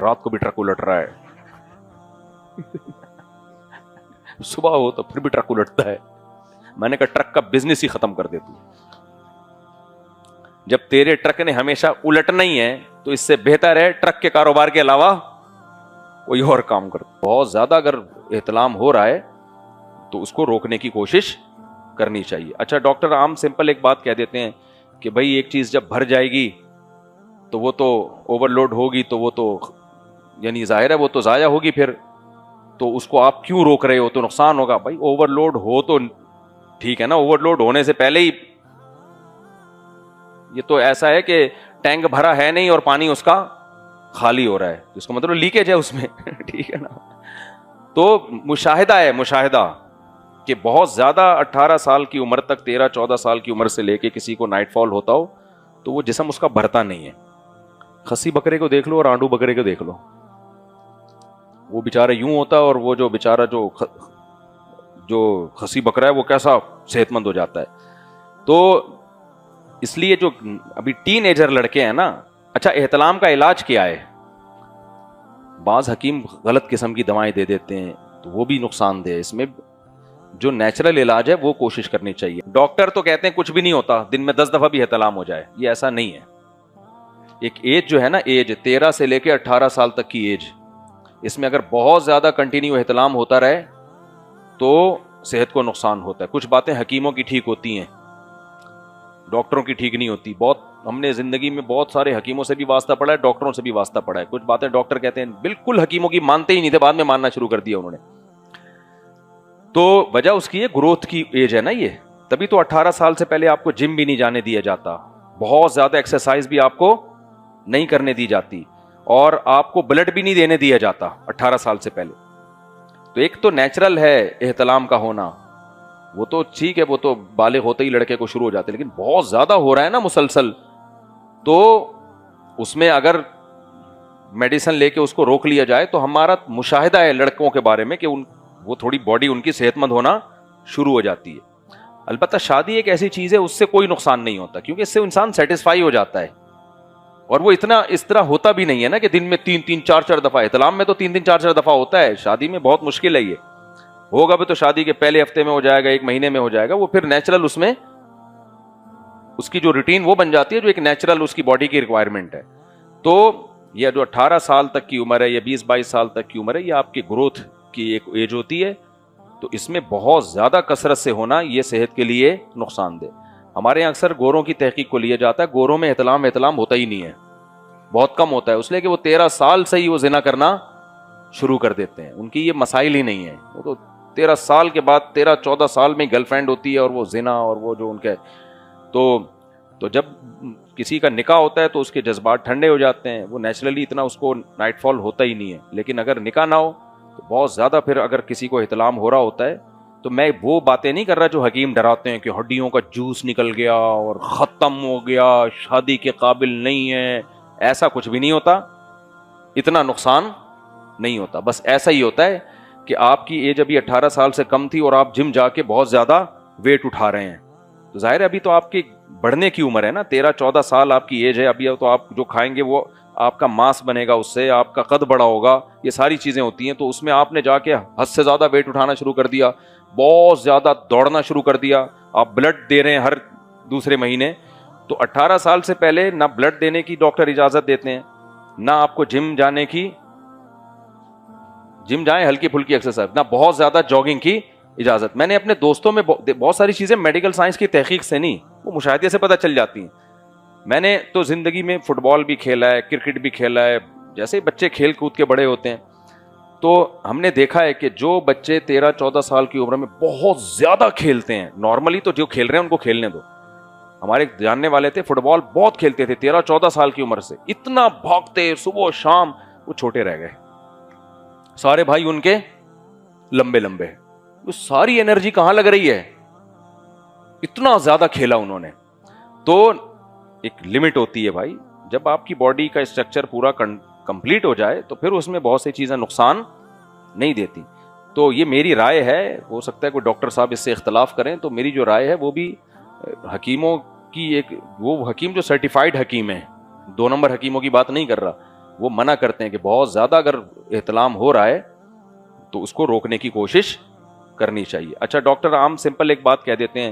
رات کو بھی ٹرک الٹ رہا ہے صبح ہو تو پھر بھی ٹرک الٹتا ہے. میں نے کہا ٹرک کا بزنس ہی ختم کر دے تو. جب تیرے ٹرک نے ہمیشہ الٹنا ہی ہے تو اس سے بہتر ہے ٹرک کے کاروبار کے علاوہ کوئی اور کام کر. بہت زیادہ اگر احتلام ہو رہا ہے تو اس کو روکنے کی کوشش کرنی چاہیے. اچھا ڈاکٹر عام سمپل ایک بات کہہ دیتے ہیں کہ بھائی ایک چیز جب بھر جائے گی تو وہ تو اوور لوڈ ہوگی تو وہ تو یعنی ظاہر ہے وہ تو ضائع ہوگی پھر, تو اس کو آپ کیوں روک رہے ہو, تو نقصان ہوگا. بھائی اوور لوڈ ہو تو ٹھیک ہے نا, اوور لوڈ ہونے سے پہلے ہی یہ تو ایسا ہے کہ ٹینک بھرا ہے نہیں اور پانی اس کا خالی ہو رہا ہے, اس کا مطلب لیکیج ہے اس میں ٹھیک ہے نا. تو مشاہدہ ہے, مشاہدہ کہ بہت زیادہ 18 سال کی عمر تک 13-14 سال کی عمر سے لے کے کسی کو نائٹ فال ہوتا ہو تو وہ جسم اس کا بھرتا نہیں ہے. خسی بکرے کو دیکھ لو اور آنڈو بکرے کو دیکھ لو, وہ بیچارہ یوں ہوتا ہے اور وہ جو بیچارہ جو خسی بکرا ہے وہ کیسا صحت مند ہو جاتا ہے. تو اس لیے جو ابھی ٹین ایجر لڑکے ہیں نا, اچھا احتلام کا علاج کیا ہے؟ بعض حکیم غلط قسم کی دوائیں دے دیتے ہیں تو وہ بھی نقصان دہ ہے. اس میں جو نیچرل علاج ہے وہ کوشش کرنی چاہیے. ڈاکٹر تو کہتے ہیں کچھ بھی نہیں ہوتا, دن میں 10 دفعہ بھی احتلام ہو جائے, یہ ایسا نہیں ہے. ایک ایج جو ہے نا, ایج 13 سے لے کے 18 سال تک کی ایج, اس میں اگر بہت زیادہ کنٹینیو احتلام ہوتا رہے تو صحت کو نقصان ہوتا ہے. کچھ باتیں حکیموں کی ٹھیک ہوتی ہیں, ڈاکٹروں کی ٹھیک نہیں ہوتی. بہت ہم نے زندگی میں بہت سارے حکیموں سے بھی واسطہ پڑا ہے, ڈاکٹروں سے بھی واسطہ پڑا ہے. کچھ باتیں ڈاکٹر کہتے ہیں بالکل حکیموں کی مانتے ہی نہیں تھے, بعد میں ماننا شروع کر دیا انہوں نے. تو وجہ اس کی ہے گروتھ کی ایج ہے نا یہ, تبھی تو 18 سال سے پہلے آپ کو جم بھی نہیں جانے دیا جاتا, بہت زیادہ ایکسرسائز بھی آپ کو نہیں کرنے دی جاتی, اور آپ کو بلڈ بھی نہیں دینے دیا جاتا 18 سال سے پہلے. تو ایک تو نیچرل ہے احتلام کا ہونا, وہ تو ٹھیک ہے, وہ تو بالغ ہوتے ہی لڑکے کو شروع ہو جاتے, لیکن بہت زیادہ ہو رہا ہے نا مسلسل, تو اس میں اگر میڈیسن لے کے اس کو روک لیا جائے تو ہمارا مشاہدہ ہے لڑکوں کے بارے میں کہ وہ تھوڑی باڈی ان کی صحت مند ہونا شروع ہو جاتی ہے. البتہ شادی ایک ایسی چیز ہے, اس سے کوئی نقصان نہیں ہوتا, کیونکہ اس سے انسان سیٹسفائی ہو جاتا ہے, اور وہ اتنا اس طرح ہوتا بھی نہیں ہے نا کہ دن میں 3-4 دفعہ. احتلام میں تو 3-4 دفعہ ہوتا ہے, شادی میں بہت مشکل ہے. یہ ہوگا بھی تو شادی کے پہلے ہفتے میں ہو جائے گا, 1 مہینے میں ہو جائے گا, وہ پھر نیچرل اس میں اس کی جو روٹین وہ بن جاتی ہے جو ایک نیچرل اس کی باڈی کی ریکوائرمنٹ ہے. تو یہ جو 18 سال تک کی عمر ہے یا 20-22 سال تک کی عمر ہے, یہ آپ کی گروتھ کی ایک ایج ہوتی ہے, تو اس میں بہت زیادہ کثرت سے ہونا یہ صحت کے لیے نقصان دہ. ہمارے یہاں اکثر گوروں کی تحقیق کو لیا جاتا ہے, گوروں میں احتلام ہوتا ہی نہیں ہے, بہت کم ہوتا ہے, اس لیے کہ وہ 13 سال سے ہی وہ زنا کرنا شروع کر دیتے ہیں, ان کی یہ مسائل ہی نہیں ہے. وہ تو 13 سال کے بعد 13-14 سال میں گرل فرینڈ ہوتی ہے, اور وہ زنا اور وہ جو ان کے تو جب کسی کا نکاح ہوتا ہے تو اس کے جذبات ٹھنڈے ہو جاتے ہیں, وہ نیچرلی اتنا اس کو نائٹ فال ہوتا ہی نہیں ہے. لیکن اگر نکاح نہ ہو تو بہت زیادہ پھر اگر کسی کو احتلام ہو رہا ہوتا ہے, تو میں وہ باتیں نہیں کر رہا جو حکیم ڈراتے ہیں کہ ہڈیوں کا جوس نکل گیا اور ختم ہو گیا, شادی کے قابل نہیں ہے, ایسا کچھ بھی نہیں ہوتا, اتنا نقصان نہیں ہوتا. بس ایسا ہی ہوتا ہے کہ آپ کی ایج ابھی 18 سال سے کم تھی اور آپ جم جا کے بہت زیادہ ویٹ اٹھا رہے ہیں, تو ظاہر ہے ابھی تو آپ کی بڑھنے کی عمر ہے نا, 13-14 سال آپ کی ایج ہے ابھی, تو آپ جو کھائیں گے وہ آپ کا ماس بنے گا, اس سے آپ کا قد بڑا ہوگا, یہ ساری چیزیں ہوتی ہیں. تو اس میں آپ نے جا کے حد سے زیادہ ویٹ اٹھانا شروع کر دیا, بہت زیادہ دوڑنا شروع کر دیا, آپ بلڈ دے رہے ہیں ہر دوسرے مہینے, تو 18 سال سے پہلے نہ بلڈ دینے کی ڈاکٹر اجازت دیتے ہیں, نہ آپ کو جم جانے کی, جم جائیں ہلکی پھلکی ایکسرسائز, نہ بہت زیادہ جاگنگ کی اجازت. میں نے اپنے دوستوں میں بہت ساری چیزیں میڈیکل سائنس کی تحقیق سے نہیں, وہ مشاہدے سے پتہ چل جاتی ہیں. میں نے تو زندگی میں فٹ بال بھی کھیلا ہے, کرکٹ بھی کھیلا ہے, جیسے بچے کھیل کود کے بڑے ہوتے ہیں, تو ہم نے دیکھا ہے کہ جو بچے 13-14 سال کی عمر میں بہت زیادہ کھیلتے ہیں, نارملی تو جو کھیل رہے ہیں ان کو کھیلنے دو, ہمارے جاننے والے تھے فٹ بال بہت کھیلتے تھے 13-14 سال کی عمر سے, اتنا بھاگتے صبح شام, وہ چھوٹے رہ گئے, سارے بھائی ان کے لمبے لمبے, وہ ساری انرجی کہاں لگ رہی ہے, اتنا زیادہ کھیلا انہوں نے. تو ایک لمٹ ہوتی ہے بھائی, جب آپ کی باڈی کا اسٹرکچر پورا کمپلیٹ ہو جائے تو پھر اس میں بہت سی چیزیں نقصان نہیں دیتی. تو یہ میری رائے ہے, ہو سکتا ہے کوئی ڈاکٹر صاحب اس سے اختلاف کریں, تو میری جو رائے ہے وہ بھی حکیموں کی, ایک وہ حکیم جو سرٹیفائیڈ حکیم ہے, 2 نمبر حکیموں کی بات نہیں کر رہا, وہ منع کرتے ہیں کہ بہت زیادہ اگر احتلام ہو رہا ہے تو اس کو روکنے کی کوشش کرنی چاہیے. اچھا ڈاکٹر عام سمپل ایک بات کہہ دیتے ہیں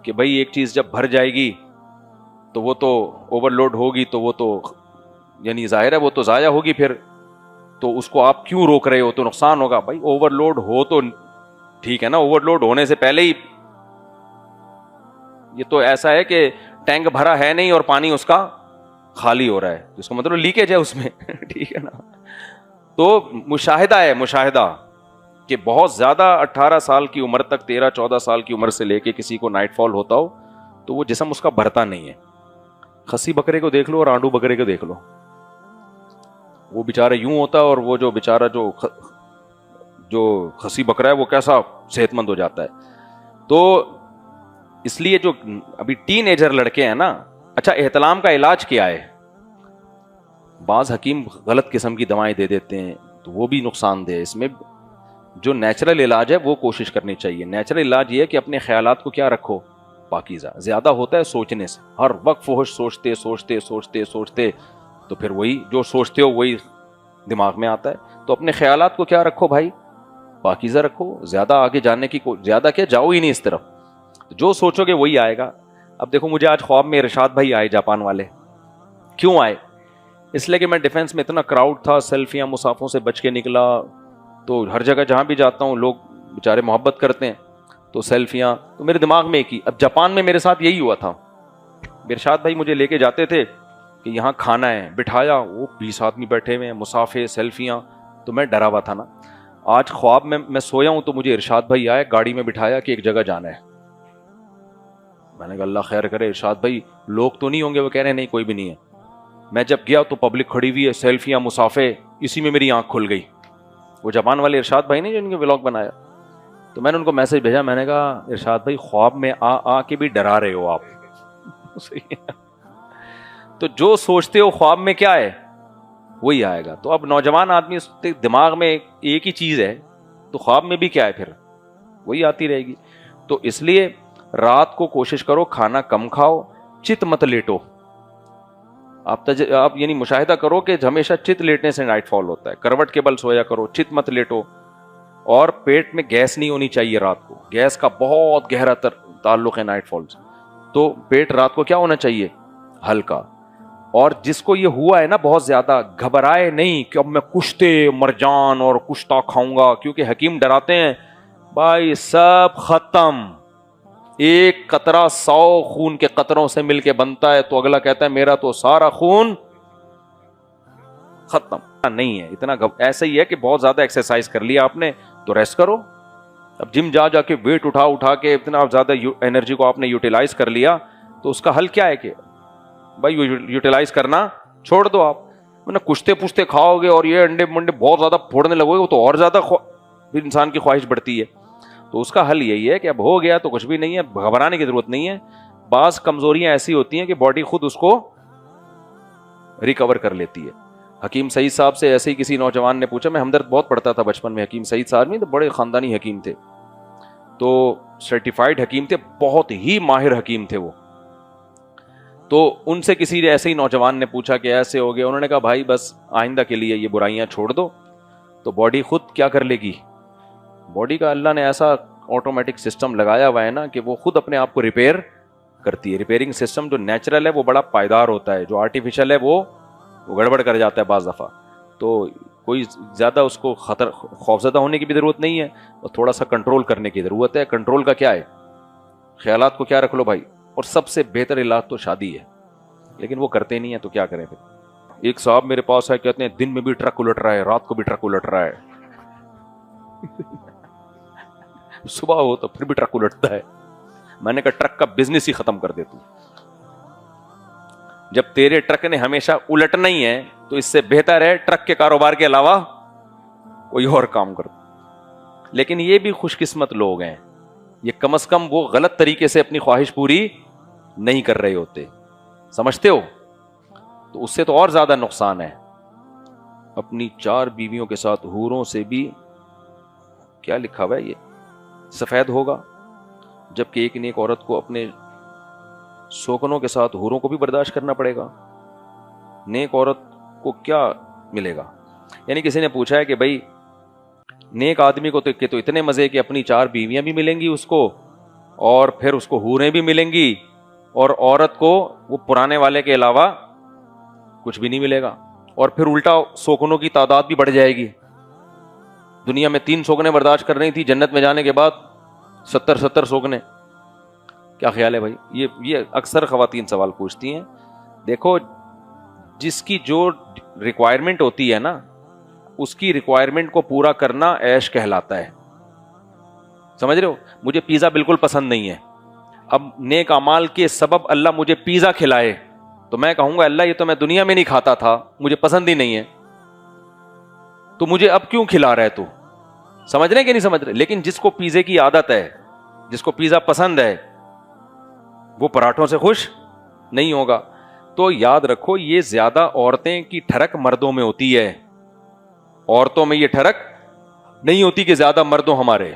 کہ بھائی ایک چیز جب بھر جائے گی تو وہ تو اوور لوڈ ہوگی تو وہ تو یعنی ظاہر ہے وہ تو ضائع ہوگی پھر, تو اس کو آپ کیوں روک رہے ہو, تو نقصان ہوگا. بھائی اوور لوڈ ہو تو ٹھیک ہے نا, اوور لوڈ ہونے سے پہلے ہی یہ تو ایسا ہے کہ ٹینک بھرا ہے نہیں اور پانی اس کا خالی ہو رہا ہے, اس کا مطلب لیکیج ہے اس میں ٹھیک ہے نا. تو مشاہدہ ہے, مشاہدہ کہ بہت زیادہ 18 سال کی عمر تک 13-14 سال کی عمر سے لے کے کسی کو نائٹ فال ہوتا ہو تو وہ جسم اس کا بھرتا نہیں ہے. خسی بکرے کو دیکھ لو اور آنڈو بکرے کو دیکھ لو, وہ بیچارہ یوں ہوتا ہے اور وہ جو بیچارہ جو خسی بکرا ہے وہ کیسا صحت مند ہو جاتا ہے. تو اس لیے جو ابھی ٹین ایجر لڑکے ہیں نا, اچھا احتلام کا علاج کیا ہے؟ بعض حکیم غلط قسم کی دوائیں دے دیتے ہیں تو وہ بھی نقصان دہ. اس میں جو نیچرل علاج ہے وہ کوشش کرنی چاہیے. نیچرل علاج یہ ہے کہ اپنے خیالات کو کیا رکھو, پاکیزہ. زیادہ ہوتا ہے سوچنے سے, ہر وقت فحش سوچتے سوچتے سوچتے سوچتے تو پھر وہی جو سوچتے ہو وہی دماغ میں آتا ہے. تو اپنے خیالات کو کیا رکھو بھائی, پاکیزہ رکھو. زیادہ آگے جانے کی زیادہ کیا جاؤ ہی نہیں اس طرف, جو سوچو گے وہی آئے گا. اب دیکھو مجھے آج خواب میں ارشاد بھائی آئے, جاپان والے. کیوں آئے؟ اس لیے کہ میں ڈیفینس میں اتنا کراؤڈ تھا, سیلفیاں مسافوں سے بچ کے نکلا, تو ہر جگہ جہاں بھی جاتا ہوں لوگ بیچارے محبت کرتے ہیں تو سیلفیاں, تو میرے دماغ میں ایک ہی. اب جاپان میں میرے ساتھ یہی ہوا تھا, ارشاد بھائی مجھے لے کے جاتے تھے کہ یہاں کھانا ہے, بٹھایا, وہ 20 آدمی بیٹھے ہوئے ہیں, مسافے, سیلفیاں, تو میں ڈرا ہوا تھا نا. آج خواب میں سویا ہوں تو مجھے ارشاد بھائی آئے, گاڑی میں بٹھایا کہ ایک جگہ جانا ہے. میں نے کہا اللہ خیر کرے. ارشاد بھائی لوگ تو نہیں ہوں گے؟ وہ کہہ رہے ہیں نہیں کوئی بھی نہیں ہے. میں جب گیا تو پبلک کھڑی ہوئی ہے, سیلفیاں, مسافے, اسی میں میری آنکھ کھل گئی. وہ جاپان والے ارشاد بھائی نے جو ان کے ولاگ بنایا, تو میں نے ان کو میسج بھیجا, میں نے کہا ارشاد بھائی خواب میں آ کے بھی ڈرا رہے ہو آپ تو جو سوچتے ہو خواب میں کیا ہے وہی آئے گا. تو اب نوجوان آدمی دماغ میں ایک ہی چیز ہے تو خواب میں بھی کیا ہے, پھر وہی آتی رہے گی. تو اس لیے رات کو کوشش کرو کھانا کم کھاؤ, چت مت لیٹو. آپ یعنی مشاہدہ کرو کہ ہمیشہ چت لیٹنے سے نائٹ فال ہوتا ہے. کروٹ کے بل سویا کرو, چت مت لیٹو. اور پیٹ میں گیس نہیں ہونی چاہیے رات کو. گیس کا بہت گہرا تعلق ہے نائٹ فال سے. تو پیٹ رات کو کیا ہونا چاہیے, ہلکا. اور جس کو یہ ہوا ہے نا بہت زیادہ, گھبرائے نہیں کہ اب میں کشتے مرجان اور کشتا کھاؤں گا, کیونکہ حکیم ڈراتے ہیں بھائی سب ختم, ایک قطرہ 100 خون کے قطروں سے مل کے بنتا ہے, تو اگلا کہتا ہے میرا تو سارا خون ختم. نہیں ہے اتنا ایسا ہی ہے کہ بہت زیادہ ایکسرسائز کر لیا آپ نے تو ریسٹ کرو. اب جم جا کے ویٹ اٹھا کے اتنا زیادہ انرجی کو آپ نے یوٹیلائز کر لیا, تو اس کا حل کیا ہے کہ بھائی یوٹیلائز کرنا چھوڑ دو. آپ کشتے پوچھتے کھاؤ گے اور یہ انڈے منڈے بہت زیادہ پھوڑنے لگو گے تو اور زیادہ انسان کی خواہش بڑھتی ہے. تو اس کا حل یہی ہے کہ اب ہو گیا تو کچھ بھی نہیں ہے, گھبرانے کی ضرورت نہیں ہے. بعض کمزوریاں ایسی ہوتی ہیں کہ باڈی خود اس کو ریکور کر لیتی ہے. حکیم سعید صاحب سے ایسے ہی کسی نوجوان نے پوچھا, میں ہمدرد بہت پڑھتا تھا بچپن میں. حکیم سعید صاحب نہیں تو بڑے خاندانی حکیم تھے, تو سرٹیفائیڈ حکیم تھے, بہت ہی ماہر حکیم تھے وہ. تو ان سے کسی نے ایسے ہی نوجوان نے پوچھا کہ ایسے ہو گیا. انہوں نے کہا بھائی بس آئندہ کے لیے یہ برائیاں چھوڑ دو تو باڈی خود کیا کر لے گی. باڈی کا اللہ نے ایسا آٹومیٹک سسٹم لگایا ہوا ہے نا کہ وہ خود اپنے آپ کو ریپیئر کرتی ہے. ریپیئرنگ سسٹم جو نیچرل ہے وہ بڑا پائیدار ہوتا ہے, جو آرٹیفیشل ہے وہ گڑبڑ کر جاتا ہے بعض دفعہ. تو کوئی زیادہ اس کو خوفزدہ ہونے کی بھی ضرورت نہیں ہے, اور تھوڑا سا کنٹرول کرنے کی ضرورت ہے. کنٹرول کا کیا ہے, خیالات کو کیا رکھ لو بھائی. اور سب سے بہتر علاج تو شادی ہے, لیکن وہ کرتے نہیں ہیں تو کیا کریں پھر. ایک صاحب میرے پاس ہے, کہتے ہیں دن میں بھی ٹرک الٹ رہا ہے, رات کو بھی ٹرک الٹ رہا ہے. صبح ہو تو پھر بھی ٹرک الٹتا ہے. میں نے کہا ٹرک کا بزنس ہی ختم کر دے تو. جب تیرے ٹرک نے ہمیشہ الٹنا ہی ہے تو اس سے بہتر ہے ٹرک کے کاروبار کے علاوہ کوئی اور کام کر. لیکن یہ بھی خوش قسمت لوگ ہیں, یہ کم از کم وہ غلط طریقے سے اپنی خواہش پوری نہیں کر رہے ہوتے, سمجھتے ہو. تو اس سے تو اور زیادہ نقصان ہے. اپنی 4 بیویوں کے ساتھ حوروں سے بھی, کیا لکھا ہوا ہے یہ, سفید ہوگا, جبکہ ایک نیک عورت کو اپنے سوکنوں کے ساتھ حوروں کو بھی برداشت کرنا پڑے گا. نیک عورت کو کیا ملے گا. یعنی کسی نے پوچھا ہے کہ بھائی نیک آدمی کو تو اتنے مزے کہ اپنی 4 بیویاں بھی ملیں گی اس کو, اور پھر اس کو حوریں بھی ملیں گی, اور عورت کو وہ پرانے والے کے علاوہ کچھ بھی نہیں ملے گا, اور پھر الٹا سوکنوں کی تعداد بھی بڑھ جائے گی. دنیا میں 3 سوکنے برداشت کر رہی تھی, جنت میں جانے کے بعد 70 سوکنے. کیا خیال ہے بھائی؟ یہ اکثر خواتین سوال پوچھتی ہیں. دیکھو جس کی جو ریکوائرمنٹ ہوتی ہے نا, اس کی ریکوائرمنٹ کو پورا کرنا عیش کہلاتا ہے. سمجھ رہے ہو؟ مجھے پیزا بالکل پسند نہیں ہے, اب نیک اعمال کے سبب اللہ مجھے پیزا کھلائے تو میں کہوں گا اللہ یہ تو میں دنیا میں نہیں کھاتا تھا, مجھے پسند ہی نہیں ہے, تو مجھے اب کیوں کھلا رہا ہے تو. سمجھ رہے کہ نہیں سمجھ رہے؟ لیکن جس کو پیزے کی عادت ہے, جس کو پیزا پسند ہے, وہ پراٹھوں سے خوش نہیں ہوگا. تو یاد رکھو یہ زیادہ عورتیں کی ٹھڑک مردوں میں ہوتی ہے, عورتوں میں یہ ٹھڑک نہیں ہوتی کہ زیادہ مردوں ہمارے,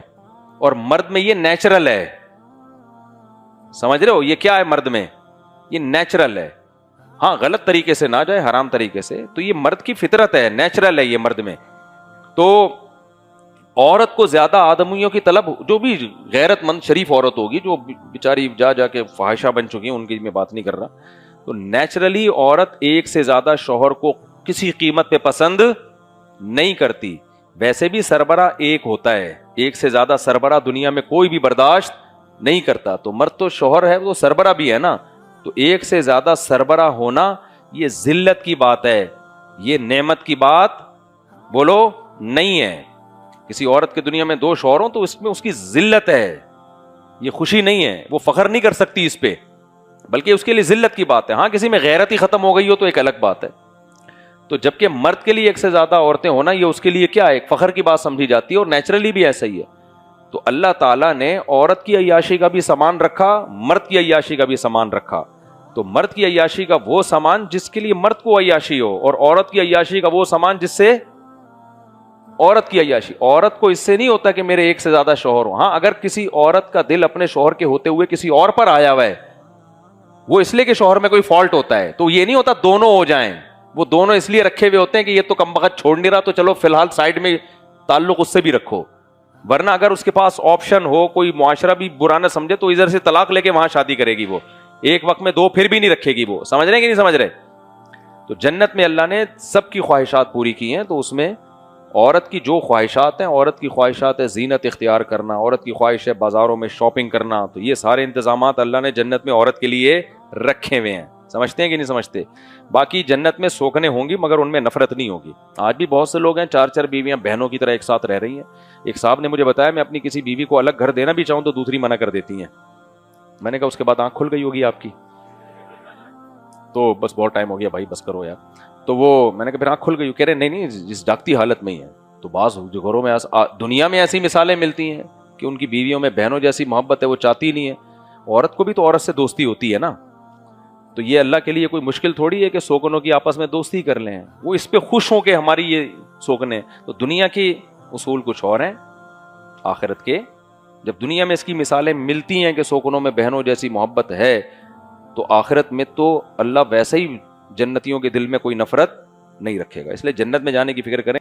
اور مرد میں یہ نیچرل ہے. سمجھ رہے ہو؟ یہ کیا ہے مرد میں؟ یہ نیچرل ہے. ہاں غلط طریقے سے نہ جائے, حرام طریقے سے, تو یہ مرد کی فطرت ہے, نیچرل ہے یہ مرد میں. تو عورت کو زیادہ آدمیوں کی طلب, جو بھی غیرت مند شریف عورت ہوگی جو بیچاری جا کے فاحشہ بن چکی ہیں, ان کی میں بات نہیں کر رہا, تو نیچرلی عورت ایک سے زیادہ شوہر کو کسی قیمت پہ پسند نہیں کرتی. ویسے بھی سربراہ ایک ہوتا ہے, ایک سے زیادہ سربراہ دنیا میں کوئی بھی برداشت نہیں کرتا. تو مرد تو شوہر ہے, وہ سربراہ بھی ہے نا, تو ایک سے زیادہ سربراہ ہونا یہ ذلت کی بات ہے, یہ نعمت کی بات بولو نہیں ہے. کسی عورت کے دنیا میں 2 شوہر ہوں تو اس میں اس کی ذلت ہے, یہ خوشی نہیں ہے, وہ فخر نہیں کر سکتی اس پہ, بلکہ اس کے لیے ذلت کی بات ہے. ہاں کسی میں غیرت ہی ختم ہو گئی ہو تو ایک الگ بات ہے. تو جبکہ مرد کے لیے ایک سے زیادہ عورتیں ہونا یہ اس کے لیے کیا ہے, ایک فخر کی بات سمجھی جاتی ہے, اور نیچرلی بھی ایسا ہی ہے. تو اللہ تعالیٰ نے عورت کی عیاشی کا بھی سامان رکھا, مرد کی عیاشی کا بھی سامان رکھا. تو مرد کی عیاشی کا وہ سامان جس کے لیے مرد کو عیاشی ہو, اور عورت کی عیاشی کا وہ سامان جس سے عورت کی عیاشی. عورت کو اس سے نہیں ہوتا کہ میرے ایک سے زیادہ شوہر ہو. ہاں اگر کسی عورت کا دل اپنے شوہر کے ہوتے ہوئے کسی اور پر آیا ہوا ہے, وہ اس لیے کہ شوہر میں کوئی فالٹ ہوتا ہے, تو یہ نہیں ہوتا دونوں ہو جائیں. وہ دونوں اس لیے رکھے ہوئے ہوتے ہیں کہ یہ تو کم بخت چھوڑ نہیں رہا, تو چلو فی الحال سائڈ میں تعلق اس سے بھی رکھو. ورنہ اگر اس کے پاس آپشن ہو, کوئی معاشرہ بھی برا نہ سمجھے, تو ادھر سے طلاق لے کے وہاں شادی کرے گی, وہ ایک وقت میں 2 پھر بھی نہیں رکھے گی. وہ سمجھ رہے ہیں کہ نہیں سمجھ رہے؟ تو جنت میں اللہ نے سب کی خواہشات پوری کی ہیں. تو اس میں عورت کی جو خواہشات ہیں, عورت کی خواہشات ہے زینت اختیار کرنا, عورت کی خواہش ہے بازاروں میں شاپنگ کرنا, تو یہ سارے انتظامات اللہ نے جنت میں عورت کے لیے رکھے ہوئے ہیں. سمجھتے ہیں کہ نہیں سمجھتے؟ باقی جنت میں سوکھنے ہوں گی مگر ان میں نفرت نہیں ہوگی. آج بھی بہت سے لوگ ہیں 4 بیویاں بہنوں کی طرح ایک ساتھ رہ رہی ہیں. ایک صاحب نے مجھے بتایا میں اپنی کسی بیوی کو الگ گھر دینا بھی چاہوں تو دوسری منع کر دیتی ہیں. میں نے کہا اس کے بعد آنکھ کھل گئی ہوگی آپ کی, تو بس بہت ٹائم ہو گیا بھائی, بس کرو یار. تو وہ میں نے کہا پھر آنکھ کھل گئی, کہہ رہے نہیں جس ڈاکتی حالت میں ہی ہے. تو بعض جو گھروں میں دنیا میں ایسی مثالیں ملتی ہیں کہ ان کی بیویوں میں بہنوں جیسی محبت ہے, وہ چاہتی نہیں ہے. عورت کو بھی تو عورت سے دوستی ہوتی ہے نا, تو یہ اللہ کے لیے کوئی مشکل تھوڑی ہے کہ سوکنوں کی آپس میں دوستی کر لیں. وہ اس پہ خوش ہوں کہ ہماری یہ سوکنے. تو دنیا کے اصول کچھ اور ہیں, آخرت کے جب دنیا میں اس کی مثالیں ملتی ہیں کہ سوکنوں میں بہنوں جیسی محبت ہے, تو آخرت میں تو اللہ ویسے ہی جنتیوں کے دل میں کوئی نفرت نہیں رکھے گا. اس لیے جنت میں جانے کی فکر کریں.